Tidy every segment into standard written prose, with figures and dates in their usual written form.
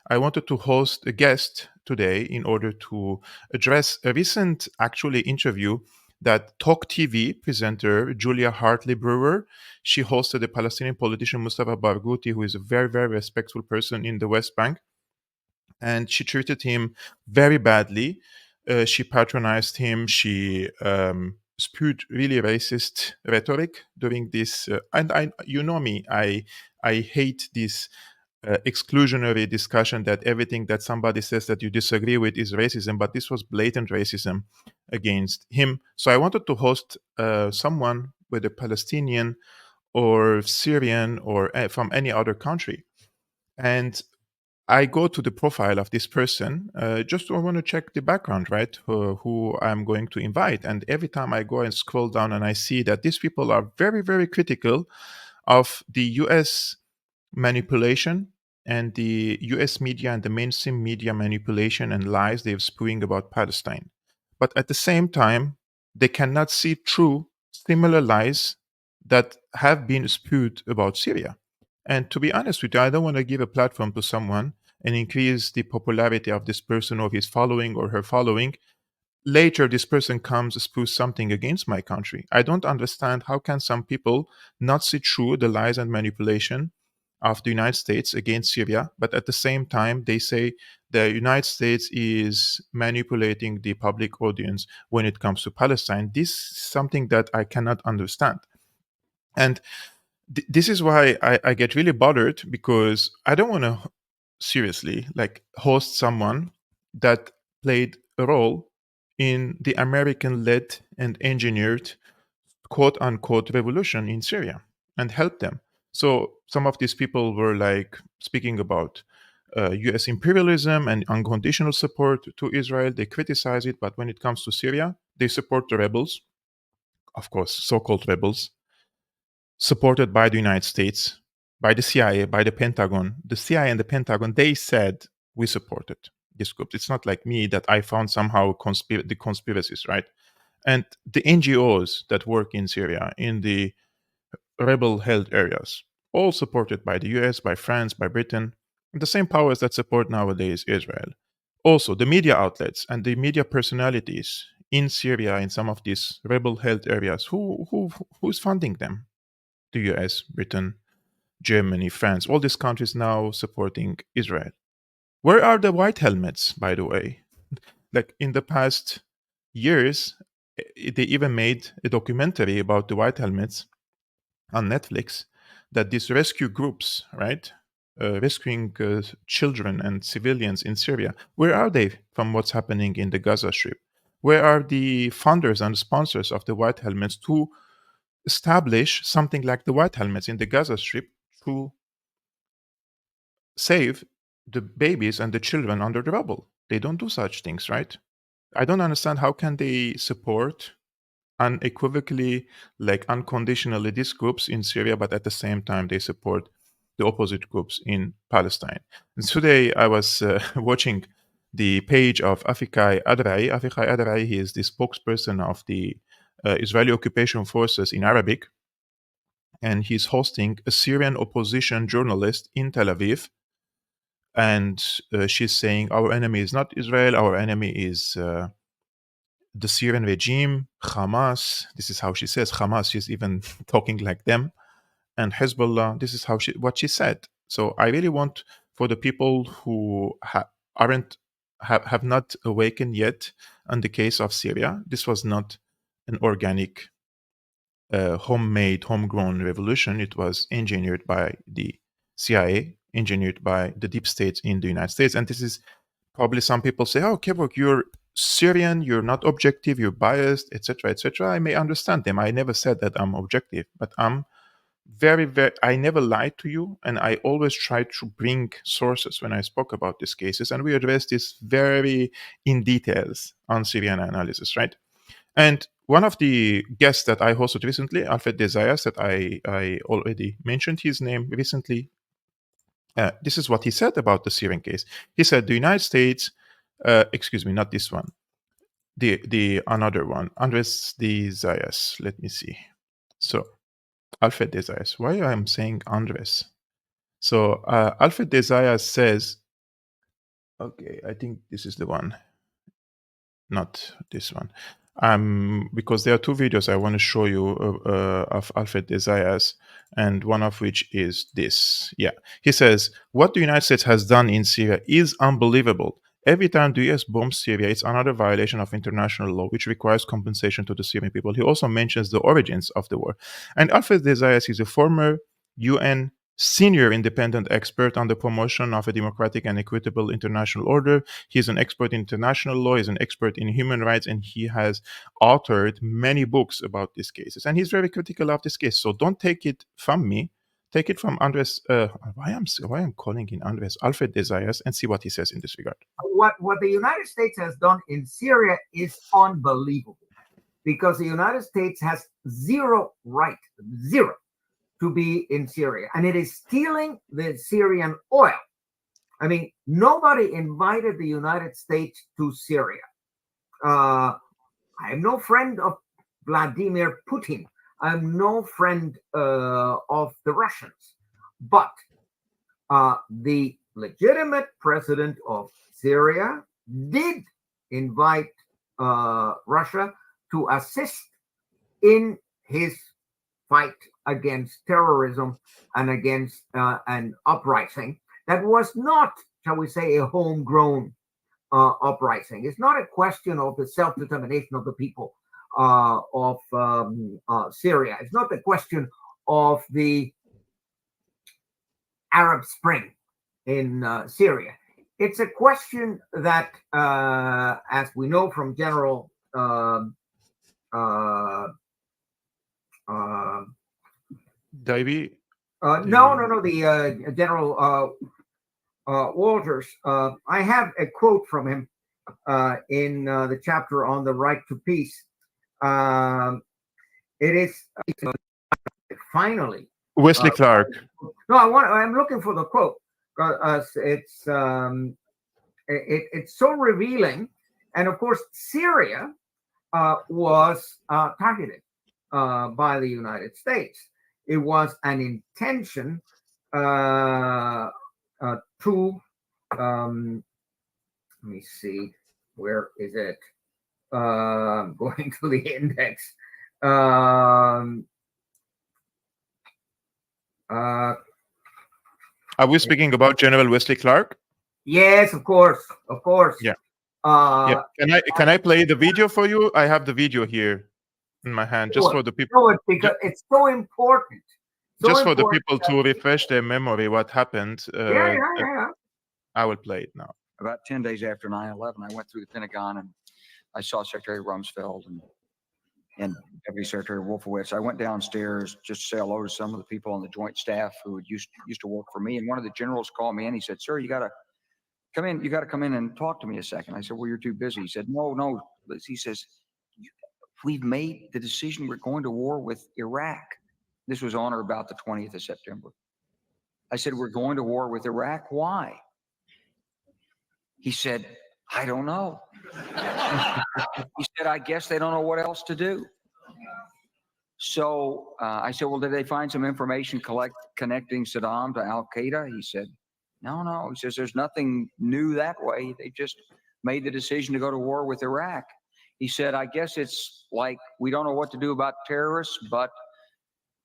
I wanted to host a guest today in order to address a recent actually interview that Talk TV presenter Julia Hartley Brewer. She hosted the Palestinian politician Mustafa Barghouti, who is a very, very respectful person in the West Bank, and she treated him very badly. She patronized him. She spewed really racist rhetoric during this. And you know me, I hate this exclusionary discussion that everything that somebody says that you disagree with is racism, but this was blatant racism against him. So I wanted to host someone with a Palestinian or Syrian or from any other country. And I go to the profile of this person, just I want to check the background, right? Who I'm going to invite. And every time I go and scroll down and I see that these people are very, very critical of the US manipulation and the US media and the mainstream media manipulation and lies they're spewing about Palestine. But at the same time, they cannot see through similar lies that have been spewed about Syria. And to be honest with you, I don't want to give a platform to someone and increase the popularity of this person or his following or her following. Later, this person comes spews something against my country. I don't understand how can some people not see through the lies and manipulation of the United States against Syria, but at the same time they say the United States is manipulating the public audience when it comes to Palestine. This is something that I cannot understand. And this is why I get really bothered, because I don't want to seriously like host someone that played a role in the American led and engineered quote unquote revolution in Syria and help them. So some of these people were like speaking about US imperialism and unconditional support to Israel. They criticize it, but when it comes to Syria, they support the rebels, of course, so called rebels, supported by the United States, by the CIA, by the Pentagon. The CIA and the Pentagon, they said we supported this group. It's not like me that I found somehow the conspiracies, right? And the NGOs that work in Syria, in the rebel held areas, all supported by the US, by France, by Britain, and the same powers that support nowadays Israel. Also, the media outlets and the media personalities in Syria, in some of these rebel held areas, who's funding them? The US, Britain, Germany, France, all these countries now supporting Israel. Where are the white helmets, by the way? Like in the past years, they even made a documentary about the white helmets on Netflix, that these rescue groups, right, rescuing children and civilians in Syria, where are they from what's happening in the Gaza Strip? Where are the funders and sponsors of the white helmets to establish something like the white helmets in the Gaza Strip to save the babies and the children under the rubble? They don't do such things, right? I don't understand how can they support unequivocally, like unconditionally, these groups in Syria, but at the same time they support the opposite groups in Palestine. And today I was watching the page of Afikai Adrai. Afikai Adrai, he is the spokesperson of the Israeli occupation forces in Arabic, and he's hosting a Syrian opposition journalist in Tel Aviv. And she's saying, our enemy is not Israel, our enemy is the Syrian regime, Hamas. This is how she says Hamas. She's even talking like them, and Hezbollah. This is what she said. So I really want for the people who aren't have not awakened yet. On the case of Syria, this was not an organic, homemade, homegrown revolution. It was engineered by the CIA, engineered by the deep states in the United States, and this is probably some people say, "Oh, Kevok, you're Syrian, you're not objective, you're biased, etc., etc." I may understand them. I never said that I'm objective, but I'm very, very. I never lied to you, and I always try to bring sources when I spoke about these cases, and we address this very in details on Syriana Analysis, right? And one of the guests that I hosted recently, Alfred Desayas, that I already mentioned his name recently, this is what he said about the Syrian case. He said the United States, excuse me, not this one, the another one, Andres de Zayas. Let me see. So Alfred de Zayas. Why I'm saying Andres? So Alfred de Zayas says Okay, I think this is the one, not this one. Because there are two videos I want to show you of Alfred Desires, and one of which is this. Yeah, he says, "What the United States has done in Syria is unbelievable. Every time the US bombs Syria, it's another violation of international law, which requires compensation to the Syrian people." He also mentions the origins of the war. And Alfred Desires is a former UN senior independent expert on the promotion of a democratic and equitable international order. He's an expert in international law, he's an expert in human rights, and he has authored many books about these cases. And he's very critical of this case. So don't take it from me. Take it from Andres. Why I'm calling him Andres Alfred Desires, and see what he says in this regard. What the United States has done in Syria is unbelievable, because the United States has zero right, zero, to be in Syria, and it is stealing the Syrian oil. I mean, nobody invited the United States to Syria. I am no friend of Vladimir Putin. I'm no friend of the Russians. But the legitimate president of Syria did invite Russia to assist in his fight against terrorism and against an uprising that was not, shall we say, a homegrown uprising. It's not a question of the self-determination of the people of Syria. It's not the question of the Arab Spring in Syria. It's a question that, as we know from General Davy? no, the General Walters. I have a quote from him in the chapter on the right to peace. It is finally Wesley Clark. No, I'm looking for the quote because it's so revealing, and of course Syria was targeted by the United States. It was an intention to let me see, where is it? Going to the index. Are we speaking about General Wesley Clark? Yes, of course. Yeah. Yeah. Can I play the video for you? I have the video here in my hand, just for the people. Because it's so important. Just for the people to refresh their memory, what happened. Yeah. I will play it now. About 10 days after 9/11, I went through the Pentagon and I saw Secretary Rumsfeld and Deputy Secretary Wolfowitz. I went downstairs just to say hello to some of the people on the joint staff who had used to work for me. And one of the generals called me and he said, "Sir, you got to come in. You got to come in and talk to me a second." I said, "Well, you're too busy." He said, No. He says, "We've made the decision. We're going to war with Iraq." This was on or about the 20th of September. I said, "We're going to war with Iraq. Why?" He said, "I don't know." He said, "I guess they don't know what else to do." So I said, "Well, did they find some information connecting Saddam to Al Qaeda?" He said, No. He says, "There's nothing new that way. They just made the decision to go to war with Iraq." He said, "I guess it's like we don't know what to do about terrorists, but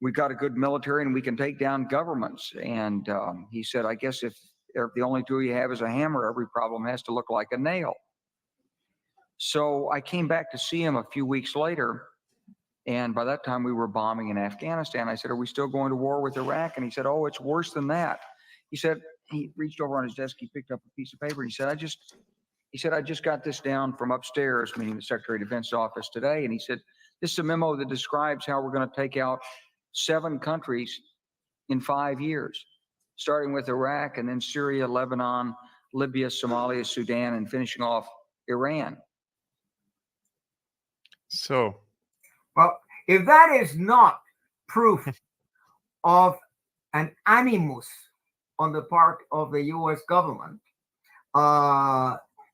we've got a good military and we can take down governments." And he said, "I guess if the only tool you have is a hammer, every problem has to look like a nail." So I came back to see him a few weeks later, and by that time we were bombing in Afghanistan. I said, "Are we still going to war with Iraq?" And he said, "Oh, it's worse than that." He said, he reached over on his desk, he picked up a piece of paper, and he said, I just got this down from upstairs," meaning the Secretary of Defense office today. And he said, "This is a memo that describes how we're going to take out 7 countries in 5 years, starting with Iraq and then Syria, Lebanon, Libya, Somalia, Sudan, and finishing off Iran." So, well, if that is not proof of an animus on the part of the U.S. government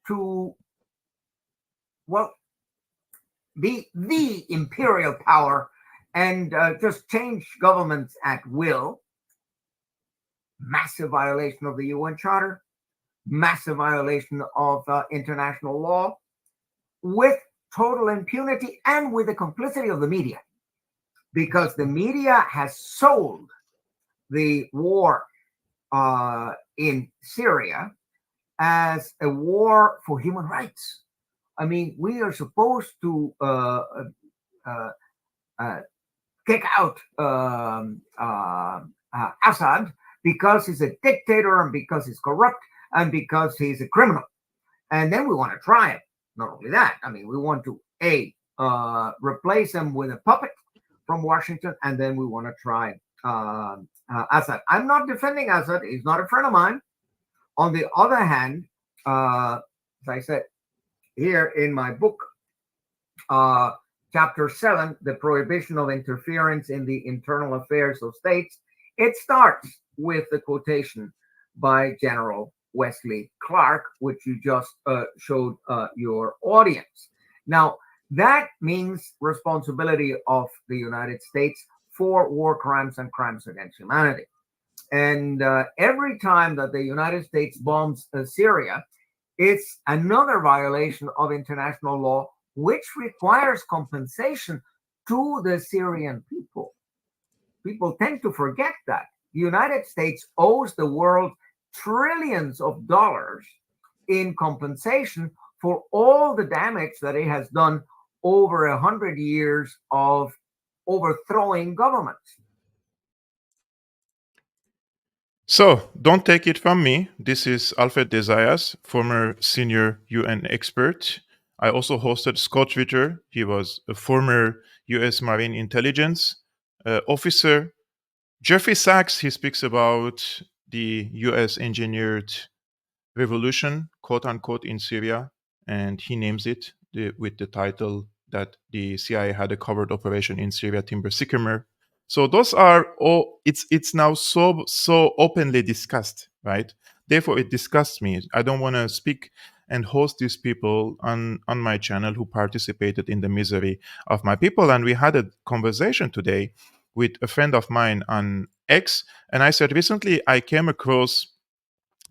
to, well, be the imperial power and just change governments at will, massive violation of the UN Charter, massive violation of international law with total impunity and with the complicity of the media, because the media has sold the war in Syria as a war for human rights. I mean, we are supposed to uh, uh, kick out Assad because he's a dictator and because he's corrupt and because he's a criminal. And then we want to try him. Not only that, I mean, we want to replace him with a puppet from Washington, and then we want to try Assad. I'm not defending Assad; he's not a friend of mine. On the other hand, as I said here in my book, chapter 7, the prohibition of interference in the internal affairs of states, it starts with the quotation by General Wesley Clark, which you just showed your audience. Now, that means responsibility of the United States for war crimes and crimes against humanity. And every time that the United States bombs Syria, it's another violation of international law, which requires compensation to the Syrian people. People tend to forget that. The United States owes the world trillions of dollars in compensation for all the damage that it has done over 100 years of overthrowing governments. So, don't take it from me. This is Alfred Desayas, former senior UN expert. I also hosted Scott Ritter. He was a former US Marine intelligence officer. Jeffrey Sachs, he speaks about the US engineered revolution, quote unquote, in Syria, and he names it with the title that the CIA had a covert operation in Syria, Timber Sycamore. So those are all. It's now so openly discussed, right? Therefore, it disgusts me. I don't want to speak and host these people on my channel who participated in the misery of my people. And we had a conversation today with a friend of mine on X, and I said recently I came across,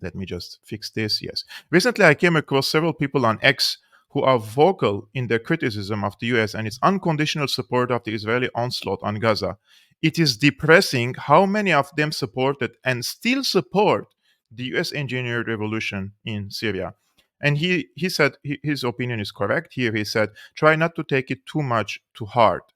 let me just fix this. Yes. Recently, I came across several people on X who are vocal in their criticism of the US and its unconditional support of the Israeli onslaught on Gaza. It is depressing how many of them supported and still support the US engineered revolution in Syria. And he said his opinion is correct. Here he said, try not to take it too much to heart.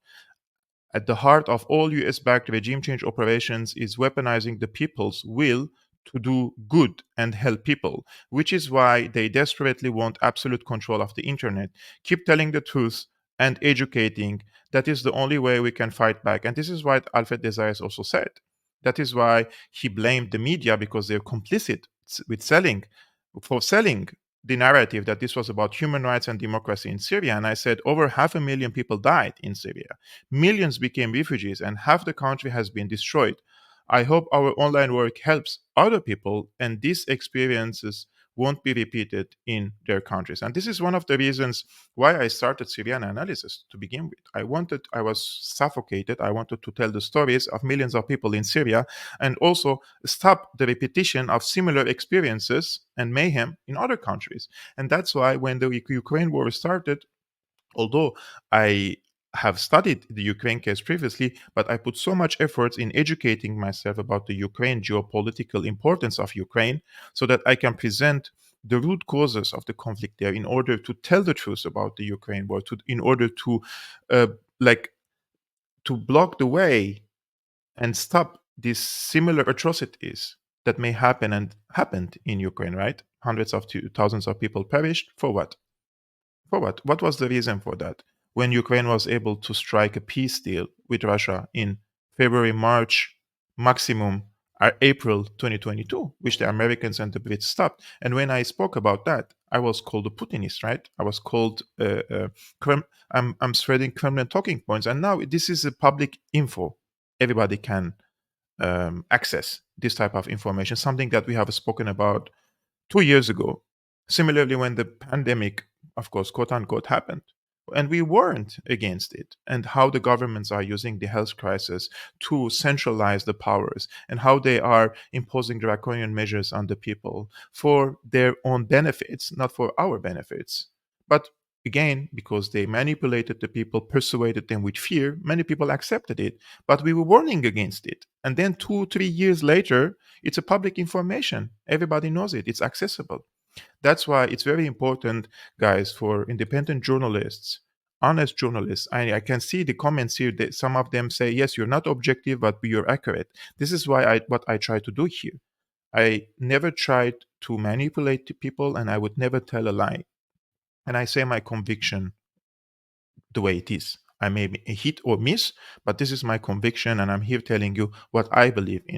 At the heart of all US backed regime change operations is weaponizing the people's will to do good and help people, which is why they desperately want absolute control of the internet. Keep telling the truth and educating. That is the only way we can fight back. And this is what Alfred Desires also said. That is why he blamed the media because they're complicit with selling the narrative that this was about human rights and democracy in Syria. And I said over 500,000 people died in Syria. Millions became refugees, and half the country has been destroyed. I hope our online work helps other people, and these experiences won't be repeated in their countries. And this is one of the reasons why I started Syriana Analysis to begin with. I was suffocated. I wanted to tell the stories of millions of people in Syria and also stop the repetition of similar experiences and mayhem in other countries. And that's why when the Ukraine war started, although I have studied the Ukraine case previously, but I put so much effort in educating myself about the Ukraine geopolitical importance of Ukraine so that I can present the root causes of the conflict there in order to tell the truth about the Ukraine war, in order to uh, like to block the way and stop these similar atrocities that may happen and happened in Ukraine, right? Hundreds of thousands of people perished. For what? For what? What was the reason for that? When Ukraine was able to strike a peace deal with Russia in February, March, maximum April 2022, which the Americans and the Brits stopped. And when I spoke about that, I was called a Putinist, right? I was called, I'm spreading Kremlin talking points. And now this is a public info. Everybody can access this type of information, something that we have spoken about 2 years ago. Similarly, when the pandemic, of course, quote unquote, happened, And we warned against it, and how the governments are using the health crisis to centralize the powers, and how they are imposing draconian measures on the people for their own benefits, not for our benefits. But again, because they manipulated the people, persuaded them with fear, many people accepted it. But we were warning against it. And then 2, 3 years later, it's a public information. Everybody knows it, it's accessible. That's why it's very important, guys, for independent journalists, honest journalists. I can see the comments here that some of them say, yes, you're not objective, but you're accurate. This is why what I try to do here. I never tried to manipulate the people, and I would never tell a lie. And I say my conviction the way it is. I may hit or miss, but this is my conviction, and I'm here telling you what I believe in.